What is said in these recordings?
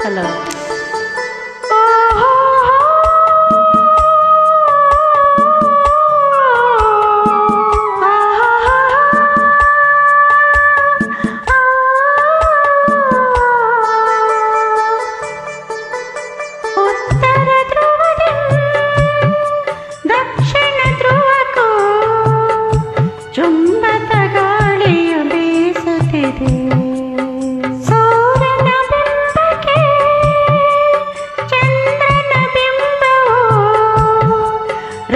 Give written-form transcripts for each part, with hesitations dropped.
Hello. ಚುಂಬದ ಗಾಳಿಯು ಬೀಸುತ್ತಿದೆ, ಸೂರ್ಯನ ಬಿಂಬಕ್ಕೆ ಚಂದ್ರನ ಬಿಂಬವು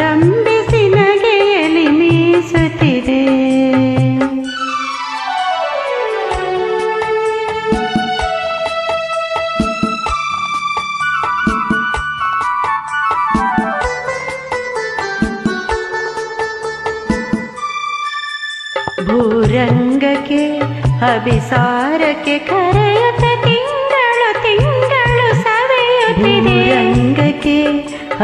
ರಂಭಿಸಿ ನಗೆಯಲಿ ಮೀಸುತ್ತಿದೆ. ಭೂರಂಗಕ್ಕೆ ಅಭಿಸಾರಕ್ಕೆ ಕರೆಯುತ್ತ ತಿಂಗಳು ತಿಂಗಳು ಸವೆಯುತ್ತಿದೆ. ಭೂರಂಗಕ್ಕೆ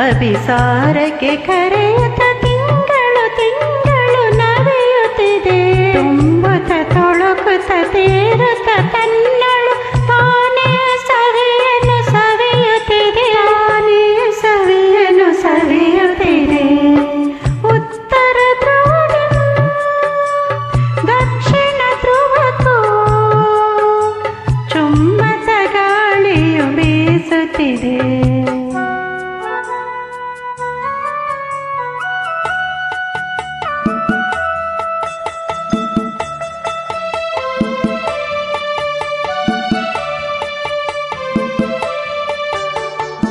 ಅಭಿಸಾರಕ್ಕೆ ಕರೆಯುತ್ತ ತಿಂಗಳು ತಿಂಗಳು ನವೆಯುತ್ತಿದೆ. ತುಂಬುತ್ತ ತೊಳಕುತ್ತ ತೇರುತ್ತ ತನ್ನಳು ತಾನೇ ಸವಿಯನು ಸವಿಯುತ್ತಿದೆ, ತಾನೇ ಸವಿಯನು ಸವಿಯುತ್ತಿದೆ. ಉತ್ತರ ಧ್ರುವದಿಂದ ದಕ್ಷಿಣ ಧ್ರುವಕ್ಕೂ ಚುಂಬದ ಗಾಳಿಯು ಬೀಸುತ್ತಿದೆ.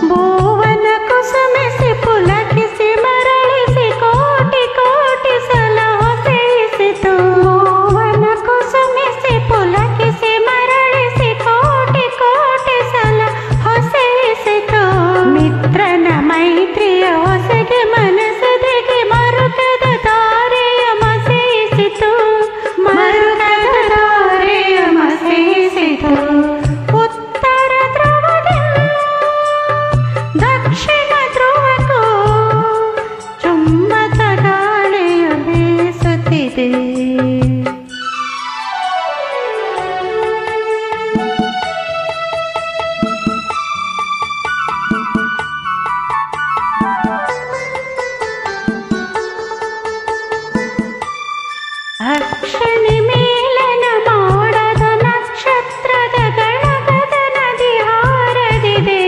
ಭುವನ ಕುಸುಮಿಸಿ ಪುಲಕಿಸಿ ಮರಳಿಸಿ ಕೋಟಿ ಕೋಟಿ ಸಲ ಹೊಸೆಯಿಸಿತು. ಭುವನ ಕುಸುಮಿಸಿ ಪುಲಕಿಸಿ ಮರಳಿಸಿ ಕೋಟಿ ಕೋಟಿ ಸಲ ಹೊಸೆಯಿಸಿತು. ಮಿತ್ರನ ಮೈತ್ರಿಯ ಹೊಸಗೆ ಮನಸದೆಗೆ ಮರುಕದ ದಾರಿಯ ಮಸೆಯಿಸಿತು, ಮರುಕದ ದಾರಿಯ ಮಸೆಯಿಸಿತು. ಉತ್ತರ ಧ್ರುವದಿಂದ ದಕ್ಷಿಣ ಧ್ರುವಕ್ಕೂ ಚುಂಬದ ಗಾಳಿಯು ಬೀಸುತ್ತಿದೆ. ಅಕ್ಷಣಿ ಮೇಲನ ಮಾಡದ ನಕ್ಷತ್ರದ ಗಣಗದ ನದಿ ಹಾರದಿದೆ.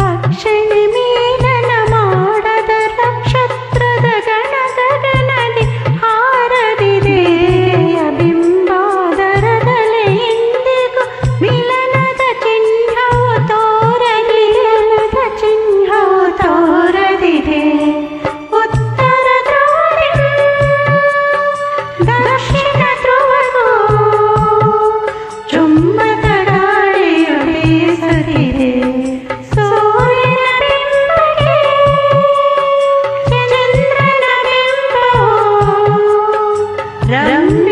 ಅಕ್ಷಣಿ ಮೇಲನ ಮಾಡದ ನಕ್ಷತ್ರದ ಗಣಗದ ನದಿ ಹಾರದಿದೆ. ಬಿಂಬಾದರದಲ್ಲಿ ಇಂದಿಗೂ ಮಿಲನದ ಚಿಹ್ನವು ತೋರದಿದೆ, ಚಿಹ್ನವು ತೋರದಿದೆ. ಉತ್ತರ ಧ್ರುವದಿಂದ ದಕ್ಷಿಣ ಧ್ರುವಕ್ಕೂ ಚುಂಬದ ಗಾಳಿಯು ಬೀಸುತ್ತಿದೆ. ಸೂರ್ಯನ ಬಿಂಬಕ್ಕೆ ಚಂದ್ರನ ಬಿಂಬವು ರಂಭಿಸಿ